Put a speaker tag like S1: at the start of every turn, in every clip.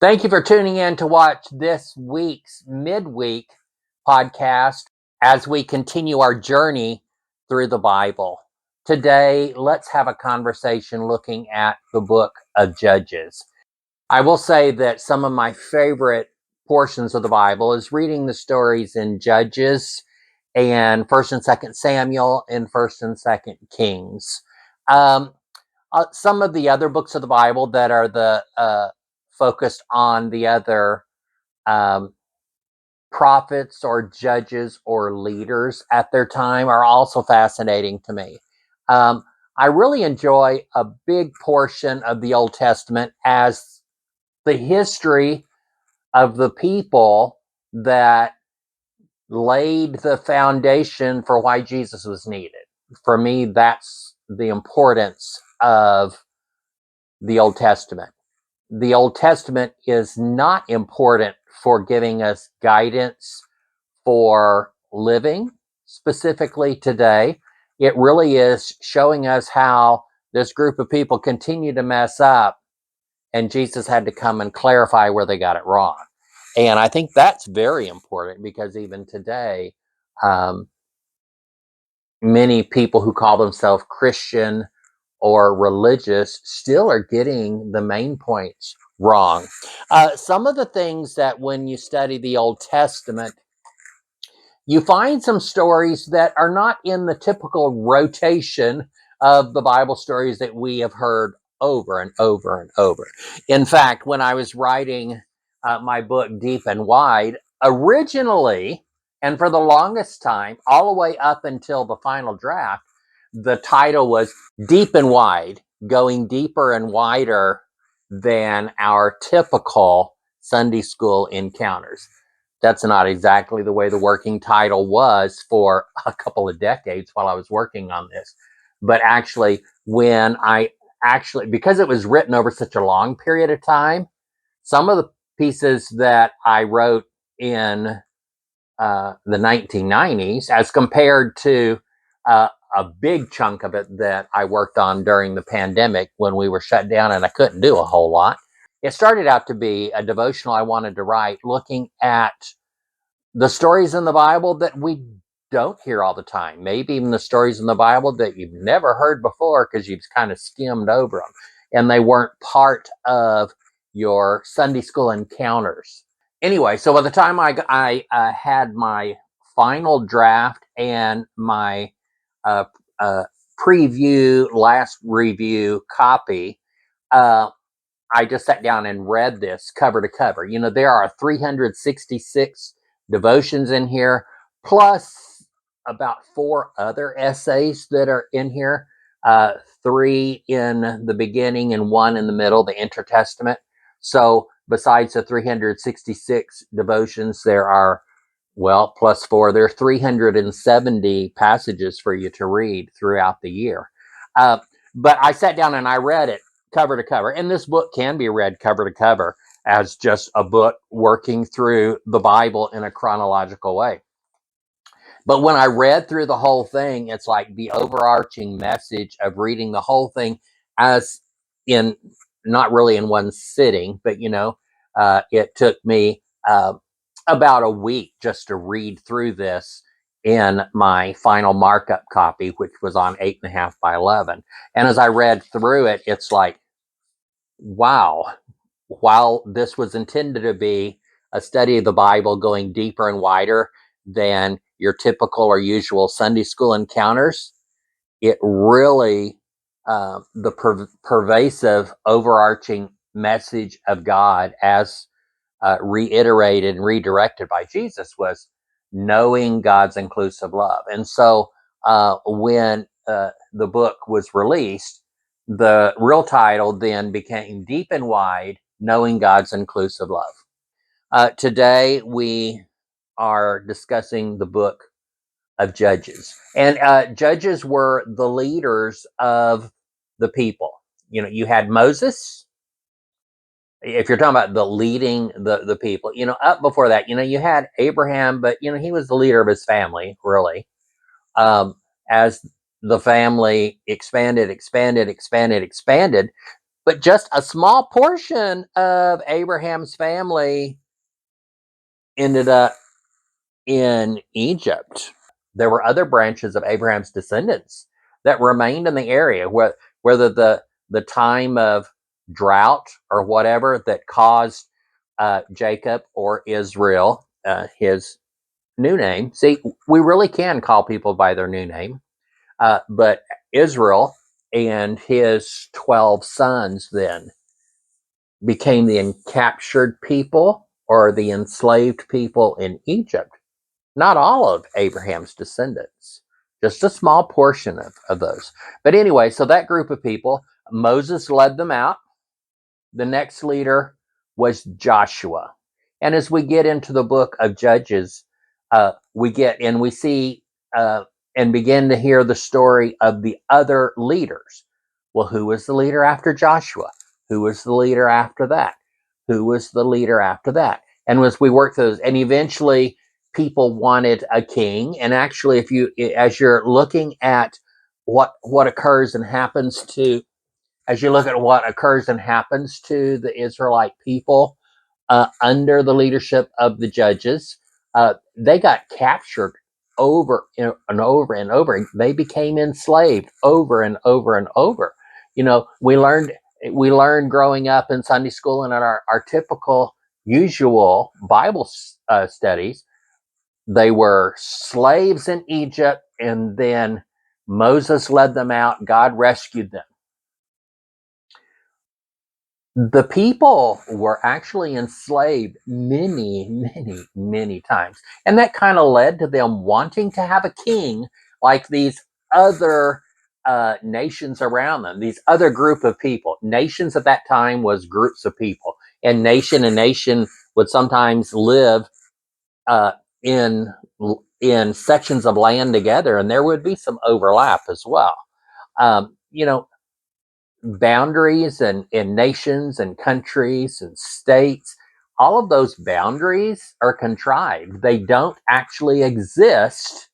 S1: Thank you for tuning in to watch this week's midweek podcast as we continue our journey through the Bible. Today, let's have a conversation looking at the book of Judges. I will say that some of my favorite portions of the Bible is reading the stories in Judges and 1st and 2nd Samuel and 1st and 2nd Kings. Some of the other books of the Bible that are the focused on the other um, prophets or judges or leaders at their time are also fascinating to me. I really enjoy a big portion of the Old Testament as the history of the people that laid the foundation for why Jesus was needed. For me, that's the importance of the Old Testament. The Old Testament is not important for giving us guidance for living specifically today. It really is showing us how this group of people continue to mess up, and Jesus had to come and clarify where they got it wrong. And I think that's very important because even today, um, many people who call themselves Christian or religious still are getting the main points wrong. Some of the things that when you study the Old Testament, you find some stories that are not in the typical rotation of the Bible stories that we have heard over and over and over. In fact, when I was writing my book, Deep and Wide, originally, and for the longest time, all the way up until the final draft, the title was Deep and Wide, going deeper and wider than our typical Sunday school encounters. That's not exactly the way the working title was for a couple of decades while I was working on this. But actually, because it was written over such a long period of time, some of the pieces that I wrote in the 1990s, as compared to a big chunk of it that I worked on during the pandemic when we were shut down and I couldn't do a whole lot. It started out to be a devotional I wanted to write looking at the stories in the Bible that we don't hear all the time. Maybe even the stories in the Bible that you've never heard before because you've kind of skimmed over them and they weren't part of your Sunday school encounters. Anyway, so by the time I had my final draft and my uh, uh, last review copy, uh, I just sat down and read this cover to cover. You know, there are 366 devotions in here, plus about 4 other essays that are in here, 3 in the beginning and 1 in the middle, the intertestament. So besides the 366 devotions, there are, well, plus 4, there are 370 passages for you to read throughout the year. But I sat down and I read it cover to cover. And this book can be read cover to cover as just a book working through the Bible in a chronological way. But when I read through the whole thing, it's like the overarching message of reading the whole thing as in, not really in one sitting, but it took me about a week just to read through this in my final markup copy, which was on 8.5 by 11. And as I read through it, it's like, wow, while this was intended to be a study of the Bible going deeper and wider than your typical or usual Sunday school encounters, it really, the pervasive, overarching message of God as reiterated and redirected by Jesus was knowing God's inclusive love. And so when the book was released, the real title then became Deep and Wide, Knowing God's Inclusive Love. Today we are discussing the book of Judges. And judges were the leaders of the people. You know, you had Moses, if you're talking about the leading the people, up before that, you had Abraham, but he was the leader of his family, really. As the family expanded, But just a small portion of Abraham's family ended up in Egypt. There were other branches of Abraham's descendants that remained in the area, whether the time of drought or whatever that caused Jacob or Israel, his new name. See, we really can call people by their new name, but Israel and his 12 sons then became the captured people or the enslaved people in Egypt. Not all of Abraham's descendants, just a small portion of those. But anyway, so that group of people, Moses led them out. The next leader was Joshua. And as we get into the book of Judges, we see and begin to hear the story of the other leaders. Well, who was the leader after Joshua? Who was the leader after that? Who was the leader after that? And as we work those, and eventually people wanted a king. And actually, as you're looking at what occurs and happens to as you look at what occurs and happens to the Israelite people under the leadership of the judges, they got captured over and over and over. They became enslaved over and over and over. You know, we learned growing up in Sunday school and in our typical usual Bible studies. They were slaves in Egypt, and then Moses led them out. God rescued them. The people were actually enslaved many, many, many times. And that kind of led to them wanting to have a king like these other nations around them, these other group of people. Nations at that time was groups of people. And nation would sometimes live uh, in sections of land together, and there would be some overlap as well. You know, boundaries and nations and countries and states, all of those boundaries are contrived. They don't actually exist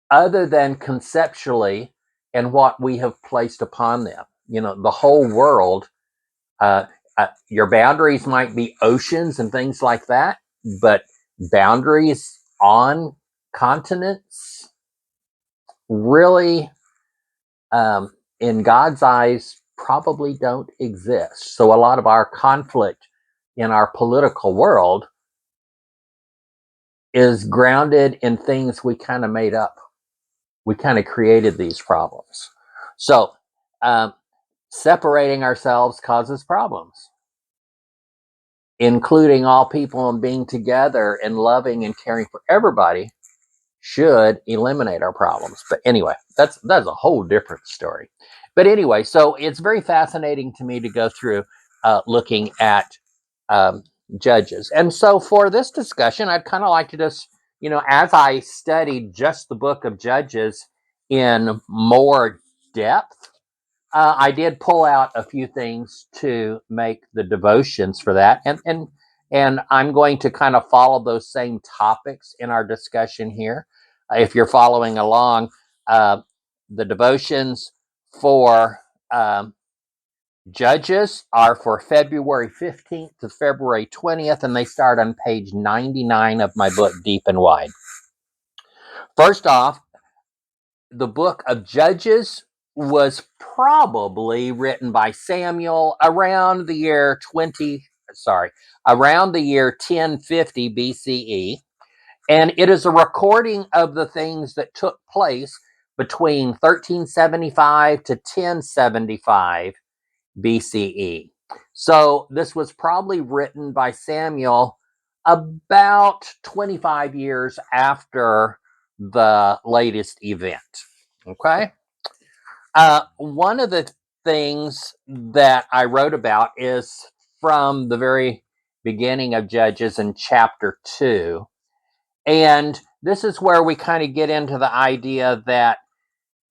S1: other than conceptually and what we have placed upon them. You know, the whole world, uh, your boundaries might be oceans and things like that, but boundaries on continents really in God's eyes, probably don't exist. So a lot of our conflict in our political world is grounded in things we kind of made up. We kind of created these problems. So um, separating ourselves causes problems, including all people and being together and loving and caring for everybody should eliminate our problems. But anyway, that's a whole different story. But anyway, so it's very fascinating to me to go through looking at um, Judges. And so for this discussion, I'd kind of like to just, as I studied just the book of Judges in more depth, I did pull out a few things to make the devotions for that, and I'm going to kind of follow those same topics in our discussion here. If you're following along, uh, the devotions for Judges are for February 15th to February 20th, and they start on page 99 of my book, Deep and Wide. First off, the book of Judges was probably written by Samuel around the year 1050 BCE, and it is a recording of the things that took place between 1375 to 1075 BCE. So this was probably written by Samuel about 25 years after the latest event. Okay. One of the things that I wrote about is from the very beginning of Judges in chapter 2. And this is where we kind of get into the idea that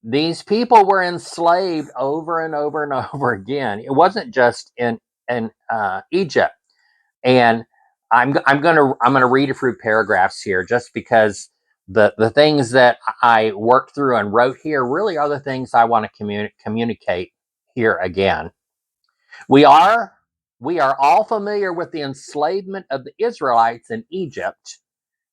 S1: these people were enslaved over and over and over again. It wasn't just in Egypt. And I'm gonna read a few paragraphs here just because the things that I worked through and wrote here really are the things I want to communicate here again. We are all familiar with the enslavement of the Israelites in Egypt,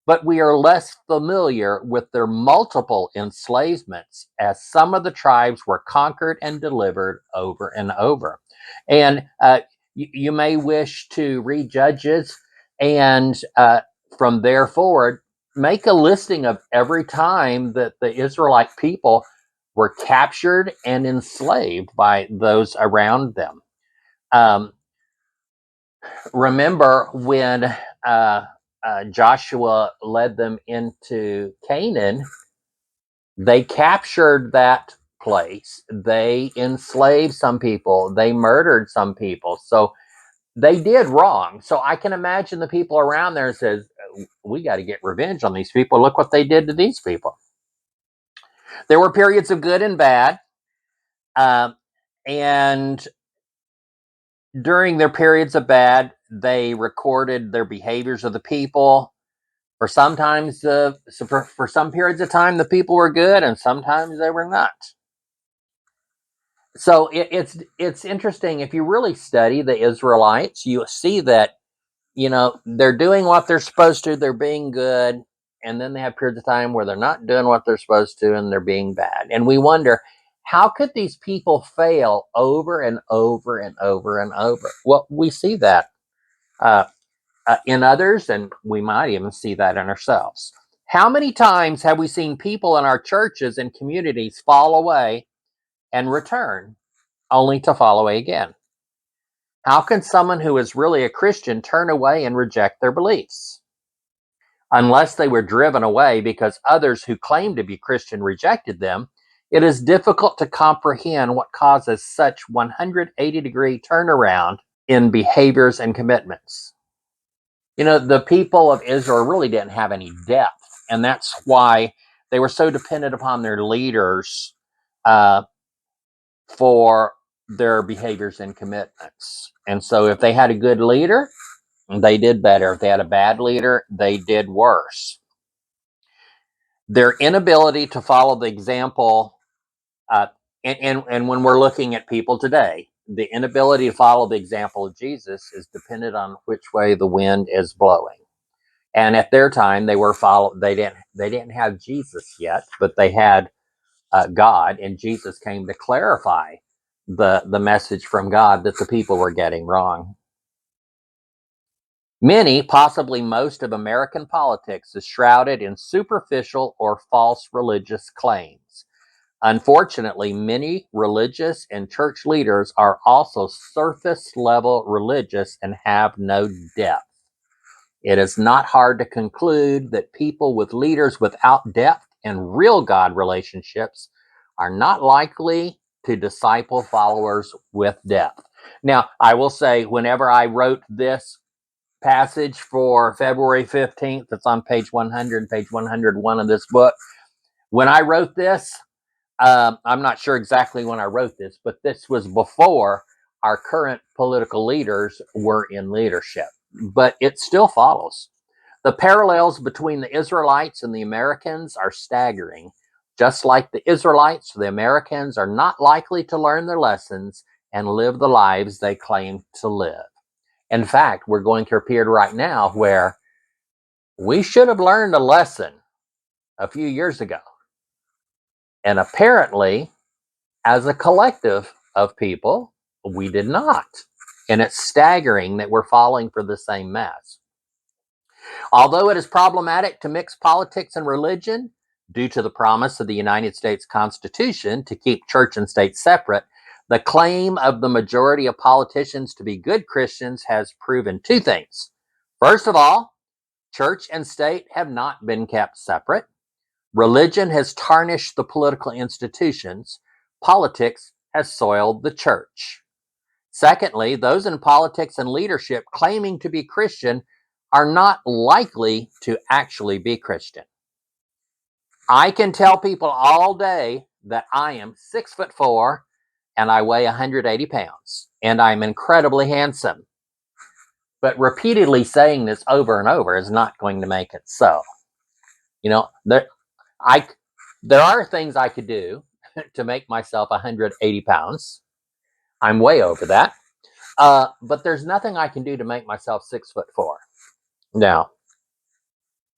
S1: but we are less familiar with their multiple enslavements, as some of the tribes were conquered and delivered over and over. And you may wish to read Judges, and from there forward, make a listing of every time that the Israelite people were captured and enslaved by those around them. Remember when Joshua led them into Canaan, they captured that place. They enslaved some people. They murdered some people. So they did wrong. So I can imagine the people around there says, we got to get revenge on these people. Look what they did to these people. There were periods of good and bad. And during their periods of bad, they recorded their behaviors of the people. For sometimes, for some periods of time, the people were good, and sometimes they were not. So it's interesting. If you really study the Israelites, you see that they're doing what they're supposed to. They're being good, and then they have periods of time where they're not doing what they're supposed to, and they're being bad. And we wonder, how could these people fail over and over and over and over? Well, we see that in others, and we might even see that in ourselves. How many times have we seen people in our churches and communities fall away and return only to fall away again? How can someone who is really a Christian turn away and reject their beliefs? Unless they were driven away because others who claim to be Christian rejected them, it is difficult to comprehend what causes such 180-degree turnaround in behaviors and commitments. The people of Israel really didn't have any depth, and that's why they were so dependent upon their leaders for their behaviors and commitments. And so if they had a good leader, they did better. If they had a bad leader, they did worse. Their inability to follow the example, and when we're looking at people today, the inability to follow the example of Jesus is dependent on which way the wind is blowing. And at their time, they didn't have Jesus yet, but they had God, and Jesus came to clarify the message from God that the people were getting wrong. Many, possibly most of American politics is shrouded in superficial or false religious claims. Unfortunately, many religious and church leaders are also surface level religious and have no depth. It is not hard to conclude that people with leaders without depth and real God relationships are not likely to disciple followers with depth. Now, I will say, whenever I wrote this passage for February 15th, it's on page 100, page 101 of this book. When I wrote this, I'm not sure exactly when I wrote this, but this was before our current political leaders were in leadership. But it still follows. The parallels between the Israelites and the Americans are staggering. Just like the Israelites, the Americans are not likely to learn their lessons and live the lives they claim to live. In fact, we're going through a period right now where we should have learned a lesson a few years ago. And apparently, as a collective of people, we did not. And it's staggering that we're falling for the same mess. Although it is problematic to mix politics and religion, due to the promise of the United States Constitution to keep church and state separate, the claim of the majority of politicians to be good Christians has proven two things. First of all, church and state have not been kept separate. Religion has tarnished the political institutions. Politics has soiled the church. Secondly, those in politics and leadership claiming to be Christian are not likely to actually be Christian. I can tell people all day that I am 6'4" and I weigh 180 pounds and I'm incredibly handsome. But repeatedly saying this over and over is not going to make it so. There are things I could do to make myself 180 pounds. I'm way over that. But there's nothing I can do to make myself 6'4". Now,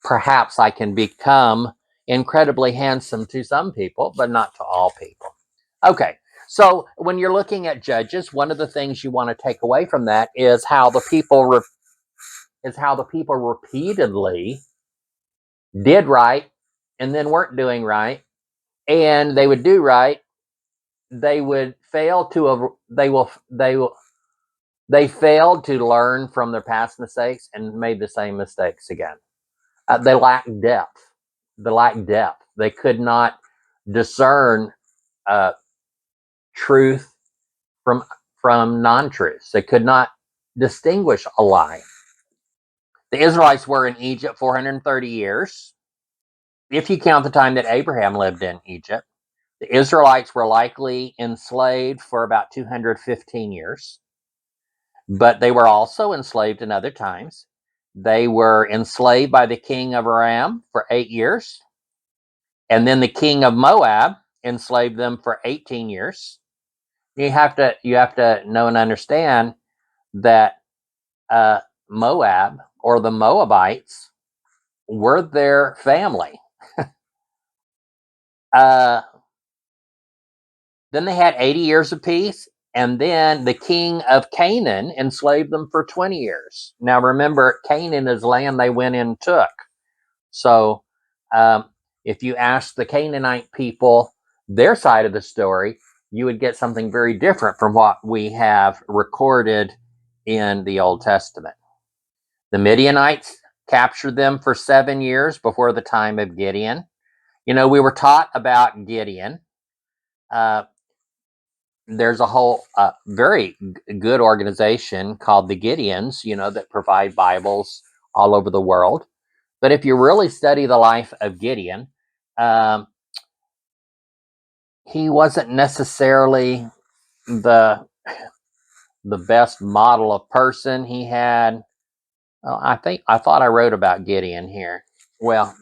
S1: perhaps I can become incredibly handsome to some people, but not to all people. Okay, so when you're looking at Judges, one of the things you want to take away from that is how the people repeatedly did right and then weren't doing right, and they would do right. They would fail to they failed to learn from their past mistakes and made the same mistakes again. They lacked depth. They could not discern uh, truth from non-truths. They could not distinguish a lie. The Israelites were in Egypt 430 years. If you count the time that Abraham lived in Egypt, the Israelites were likely enslaved for about 215 years, but they were also enslaved in other times. They were enslaved by the king of Aram for 8 years, and then the king of Moab enslaved them for 18 years. You have to know and understand that Moab, or the Moabites, were their family. uh, then they had 80 years of peace, and then the king of Canaan enslaved them for 20 years. Now remember, Canaan is land they went in and took. So um, if you ask the Canaanite people their side of the story, you would get something very different from what we have recorded in the Old Testament. The Midianites captured them for 7 years before the time of Gideon. You know, we were taught about Gideon. Uh, there's a whole very good organization called the Gideons, that provide Bibles all over the world. But if you really study the life of Gideon, um, he wasn't necessarily the best model of person. He had, I thought I wrote about Gideon here. Well,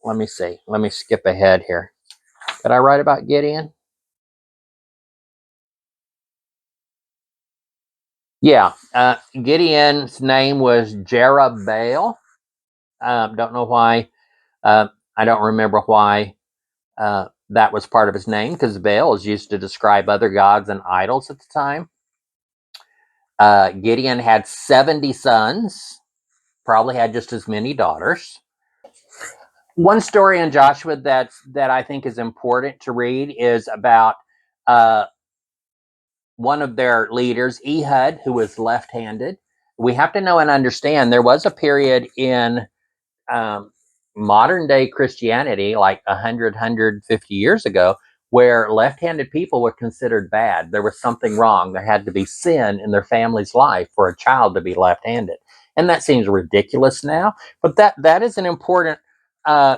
S1: let me see. Let me skip ahead here. Did I write about Gideon? Yeah. Gideon's name was Jerubbaal. Don't know why. I don't remember why that was part of his name, because Baal is used to describe other gods and idols at the time. Gideon had 70 sons, probably had just as many daughters. One story in Joshua that I think is important to read is about uh, one of their leaders, Ehud, who was left-handed. We have to know and understand there was a period in um, modern day Christianity, like 150 years ago, where left-handed people were considered bad. There was something wrong. There had to be sin in their family's life for a child to be left-handed. And that seems ridiculous now, but that is an important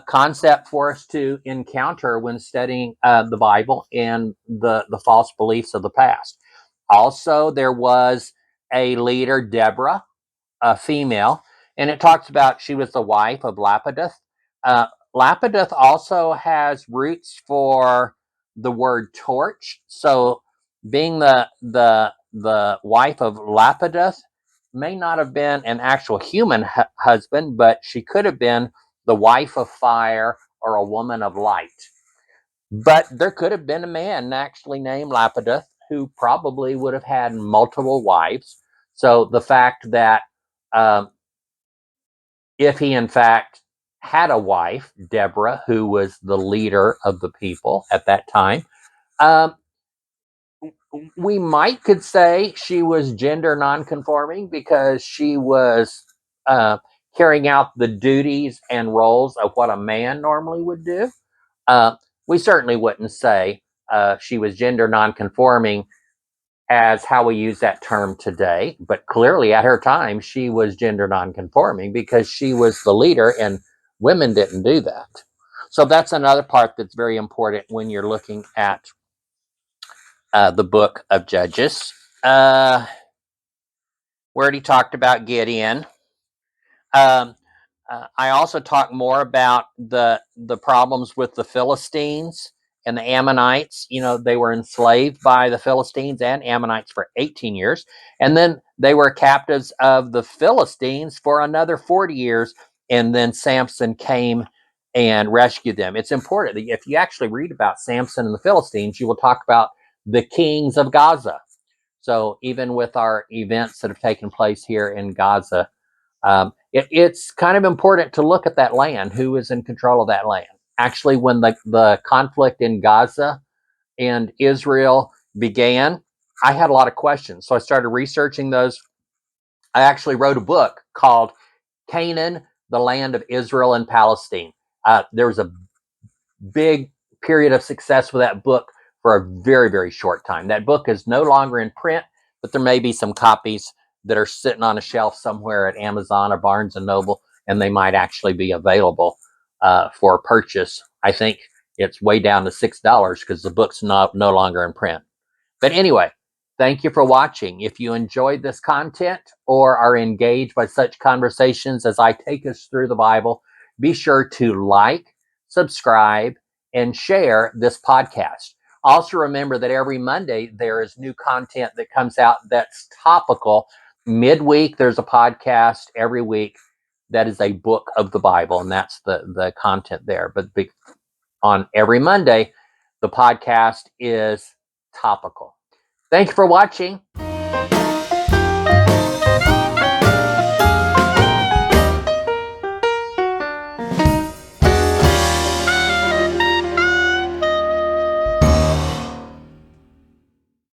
S1: concept for us to encounter when studying the Bible and the false beliefs of the past. Also, there was a leader, Deborah, a female, and it talks about she was the wife of Lapidoth. Uh, Lapidoth also has roots for the word torch. So, being the wife of Lapidoth may not have been an actual human husband, but she could have been the wife of fire or a woman of light. But there could have been a man actually named Lapidoth who probably would have had multiple wives. So the fact that um, if he in fact had a wife, Deborah, who was the leader of the people at that time, um, we might could say she was gender nonconforming because she was uh, carrying out the duties and roles of what a man normally would do. Uh, we certainly wouldn't say she was gender nonconforming as how we use that term today, but clearly at her time, she was gender nonconforming because she was the leader and women didn't do that. So that's another part that's very important when you're looking at the book of Judges. We already talked about Gideon. Um, I also talk more about the problems with the Philistines and the Ammonites, they were enslaved by the Philistines and Ammonites for 18 years. And then they were captives of the Philistines for another 40 years. And then Samson came and rescued them. It's important that if you actually read about Samson and the Philistines, you will talk about the kings of Gaza. So even with our events that have taken place here in Gaza, it's kind of important to look at that land, who is in control of that land. Actually, when the conflict in Gaza and Israel began, I had a lot of questions. So I started researching those. I actually wrote a book called Canaan, the Land of Israel and Palestine. There was a big period of success with that book for a very, very short time. That book is no longer in print, but there may be some copies that are sitting on a shelf somewhere at Amazon or Barnes and Noble, and they might actually be available for purchase. I think it's way down to $6 because the book's no longer in print. But anyway, thank you for watching. If you enjoyed this content or are engaged by such conversations as I take us through the Bible, be sure to like, subscribe, and share this podcast. Also, remember that every Monday there is new content that comes out that's topical. Midweek, there's a podcast every week that is a book of the Bible, and that's the content there. But on every Monday, the podcast is topical. Thank you for watching.